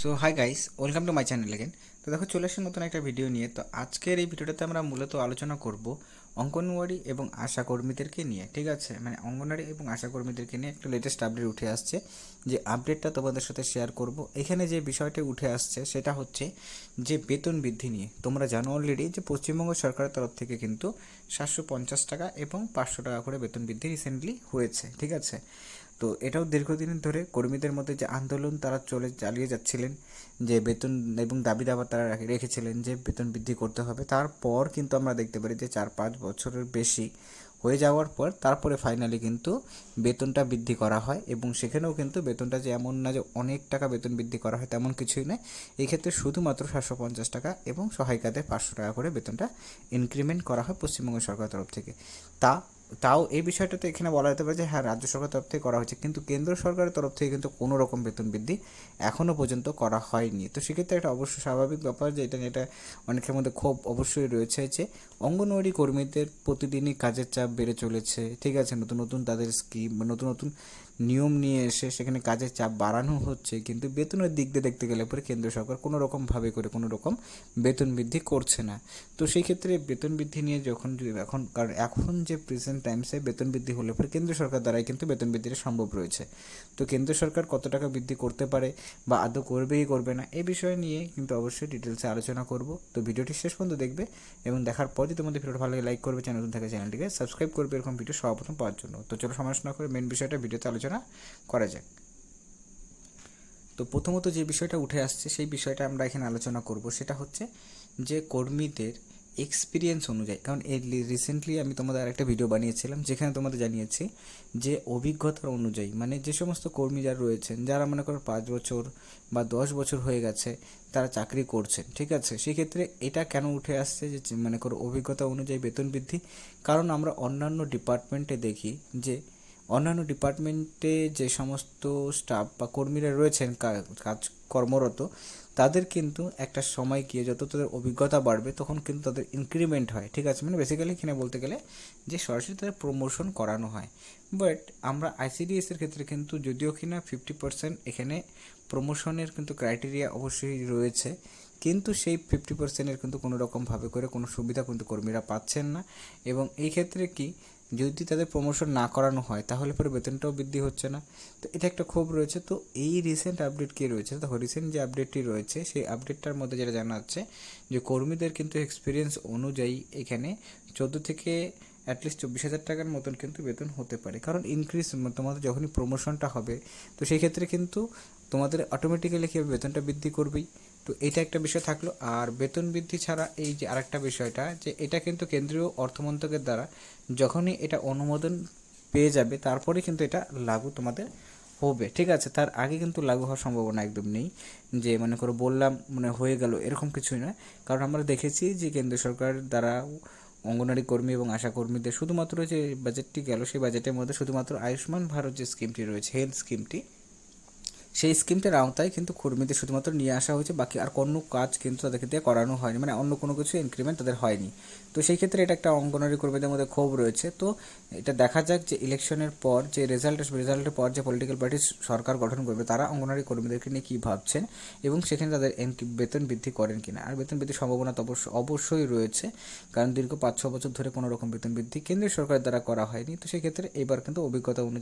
So hi guys, welcome to my channel again. তো দেখো চলে আসি নতুন একটা ভিডিও নিয়ে। তো আজকের এই ভিডিওটাতে আমরা মূলত আলোচনা করব অঙ্গনওয়াড়ি এবং আশা কর্মীদেরকে নিয়ে। ঠিক আছে, মানে অঙ্গনওয়াড়ি এবং আশা কর্মীদেরকে নিয়ে একটা লেটেস্ট আপডেট উঠে আসছে, যে আপডেটটা তোমাদের সাথে শেয়ার করব। এখানে যে বিষয়টি উঠে আসছে সেটা হচ্ছে যে বেতন বৃদ্ধি নিয়ে। তোমরা জানো অলরেডি যে পশ্চিমবঙ্গ সরকারের তরফ থেকে কিন্তু 750 টাকা এবং 500 টাকা করে বেতন বৃদ্ধি রিসেন্টলি হয়েছে। ঠিক আছে, তো এটাও দীর্ঘদিন ধরে কর্মীদের মধ্যে যে আন্দোলন তারা চালিয়ে যাচ্ছিলেন, যে বেতন এবং দাবি দাবা তারা রেখেছিলেন যে বেতন বৃদ্ধি করতে হবে। তারপর কিন্তু আমরা দেখতে পারি যে 4-5 বছরের বেশি হয়ে যাওয়ার পর তারপরে ফাইনালি কিন্তু বেতনটা বৃদ্ধি করা হয়, এবং সেখানেও কিন্তু বেতনটা যে এমন না যে অনেক টাকা বেতন বৃদ্ধি করা হয় তেমন কিছুই নয়। এই ক্ষেত্রে শুধুমাত্র 750 টাকা এবং সহায়িকাদের 500 টাকা করে বেতনটা ইনক্রিমেন্ট করা হয় পশ্চিমবঙ্গ সরকার তরফ থেকে। তা তাও এই বিষয়টাতে এখানে বলা যেতে পারে যে হ্যাঁ, রাজ্য সরকার তরফ থেকে করা হয়েছে, কিন্তু কেন্দ্র সরকারের তরফ থেকে কিন্তু কোনো রকম বেতন বৃদ্ধি এখনও পর্যন্ত করা হয়নি। তো সেক্ষেত্রে একটা অবশ্যই স্বাভাবিক ব্যাপার যে এটা অনেকের মধ্যে ক্ষোভ অবশ্যই রয়েছে যে অঙ্গনওয়াড়ি কর্মীদের প্রতিদিনই কাজের চাপ বেড়ে চলেছে। ঠিক আছে, নতুন নতুন তাদের স্কিম বা নতুন নতুন নিয়ম নিয়ে এসে সেখানে কাজের চাপ বাড়ানো হচ্ছে, কিন্তু বেতনের দিক দিয়ে দেখতে গেলে পরে কেন্দ্র সরকার কোনো রকমভাবে করে কোনো রকম বেতন বৃদ্ধি করছে না। তো সেই ক্ষেত্রে বেতন বৃদ্ধি নিয়ে যখন কারণ এখন যে প্রেজেন্ট টাইমসে বেতন বৃদ্ধি হলে পরে কেন্দ্র সরকার দ্বারাই কিন্তু বেতন বৃদ্ধিটা সম্ভব রয়েছে। তো কেন্দ্র সরকার কত টাকা বৃদ্ধি করতে পারে বা আদৌ করবে কি করবে না, এই বিষয় নিয়ে কিন্তু অবশ্যই ডিটেলসে আলোচনা করব। তো ভিডিওটি শেষ পর্যন্ত দেখবে এবং দেখার পর যদি তোমাদের ভিডিওটা ভালো লাগে লাইক করবে, চ্যানেল নতুন থাকে চ্যানেলটিকে সাবস্ক্রাইব করবে এরকম ভিডিও সর্বপ্রথম পাওয়ার জন্য। তো চলো সময় না করে মেন বিষয়টা ভিডিওতে আলোচনা করা যাক। তো প্রথমত যে বিষয়টা উঠে আসছে সেই বিষয়টা আমরা এখানে আলোচনা করব, সেটা হচ্ছে যে কর্মীদের এক্সপিরিয়েন্স অনুযায়ী। কারণ এই রিসেন্টলি আমি তোমাদের আরেকটা ভিডিও বানিয়েছিলাম যেখানে তোমাদের জানিয়েছি যে অভিজ্ঞতার অনুযায়ী, মানে যে সমস্ত কর্মী যারা রয়েছেন, যারা মনে করো 5 বছর বা 10 বছর হয়ে গেছে তারা চাকরি করছেন। ঠিক আছে, সেক্ষেত্রে এটা কেন উঠে আসছে যে মনে করো অভিজ্ঞতা অনুযায়ী বেতন বৃদ্ধি। কারণ আমরা অন্যান্য ডিপার্টমেন্টে দেখি যে অন্যান্য ডিপার্টমেন্টে যে সমস্ত স্টাফ বা কর্মীরা রয়েছেন কাজ কর্মরত, তাদের কিন্তু একটা সময় গিয়ে যত তাদের অভিজ্ঞতা বাড়বে তখন কিন্তু তাদের ইনক্রিমেন্ট হয়। ঠিক আছে, মানে বেসিক্যালি এখানে বলতে গেলে যে সরাসরি তাদের প্রমোশন করানো হয়। বাট আমরা আইসিডিএসের ক্ষেত্রে কিন্তু যদিও কিনা 50% এখানে প্রমোশনের কিন্তু ক্রাইটেরিয়া অবশ্যই রয়েছে, কিন্তু সেই 50%-এর কিন্তু কোনো রকমভাবে করে কোনো সুবিধা কিন্তু কর্মীরা পাচ্ছেন না। এবং এই ক্ষেত্রে কি, যদি তাদের প্রমোশন না করানো হয় তাহলে পরে বেতনটাও বৃদ্ধি হচ্ছে না। তো এটা একটা ক্ষোভ রয়েছে। তো এই রিসেন্ট আপডেট কী রয়েছে, তো রিসেন্ট যে আপডেটটি রয়েছে সেই আপডেটটার মধ্যে যেটা জানা যাচ্ছে যে কর্মীদের কিন্তু এক্সপিরিয়েন্স অনুযায়ী এখানে 14 থেকে অ্যাটলিস্ট 24,000 টাকার মতন কিন্তু বেতন হতে পারে। কারণ ইনক্রিজ তোমাদের যখনই প্রমোশনটা হবে তো সেই ক্ষেত্রে কিন্তু তোমাদের অটোমেটিক্যালি কী বেতনটা বৃদ্ধি করবেই। তো এটা একটা বিষয় থাকলো। আর বেতন বৃদ্ধি ছাড়া এই যে আরেকটা বিষয়টা, যে এটা কিন্তু কেন্দ্রীয় অর্থমন্ত্রকের দ্বারা যখনই এটা অনুমোদন পেয়ে যাবে তারপরে কিন্তু এটা লাগু তোমাদের হবে। ঠিক আছে, তার আগে কিন্তু লাগু হওয়ার সম্ভাবনা একদম নেই। যে মনে করো বললাম মানে হয়ে গেল এরকম কিছুই নয়। কারণ আমরা দেখেছি যে কেন্দ্র সরকার দ্বারা অঙ্গনওয়াড়ি কর্মী এবং আশা কর্মীদের শুধুমাত্র যে বাজেটটি গেল সেই বাজেটের মধ্যে শুধুমাত্র আয়ুষ্মান ভারত যে স্কিমটি রয়েছে, হেলথ স্কিমটি, সেই স্কিমটার আওতায় কিন্তু কর্মীদের শুধুমাত্র নিয়ে আসা হয়েছে, বাকি আর কোনো কাজ কিন্তু তাদেরকে দিয়ে করানো হয়নি, মানে অন্য কোনো কিছু ইনক্রিমেন্ট তাদের হয়নি। তো সেই ক্ষেত্রে এটা একটা অঙ্গনওয়াড়ি কর্মীদের মধ্যে ক্ষোভ রয়েছে। তো এটা দেখা যাক যে ইলেকশনের পর যে রেজাল্টের পর যে পলিটিক্যাল পার্টি সরকার গঠন করবে তারা অঙ্গনওয়াড়ি কর্মীদেরকে নিয়ে কী ভাবছেন এবং সেখানে তাদের বেতন বৃদ্ধি করেন কিনা। আর বেতন বৃদ্ধির সম্ভাবনা তো অবশ্যই রয়েছে, কারণ দীর্ঘ 5-6 বছর ধরে কোনো রকম বেতন বৃদ্ধি কেন্দ্রীয় সরকারের দ্বারা করা হয়নি। তো সেক্ষেত্রে এবার কিন্তু অভিজ্ঞতা অনুযায়ী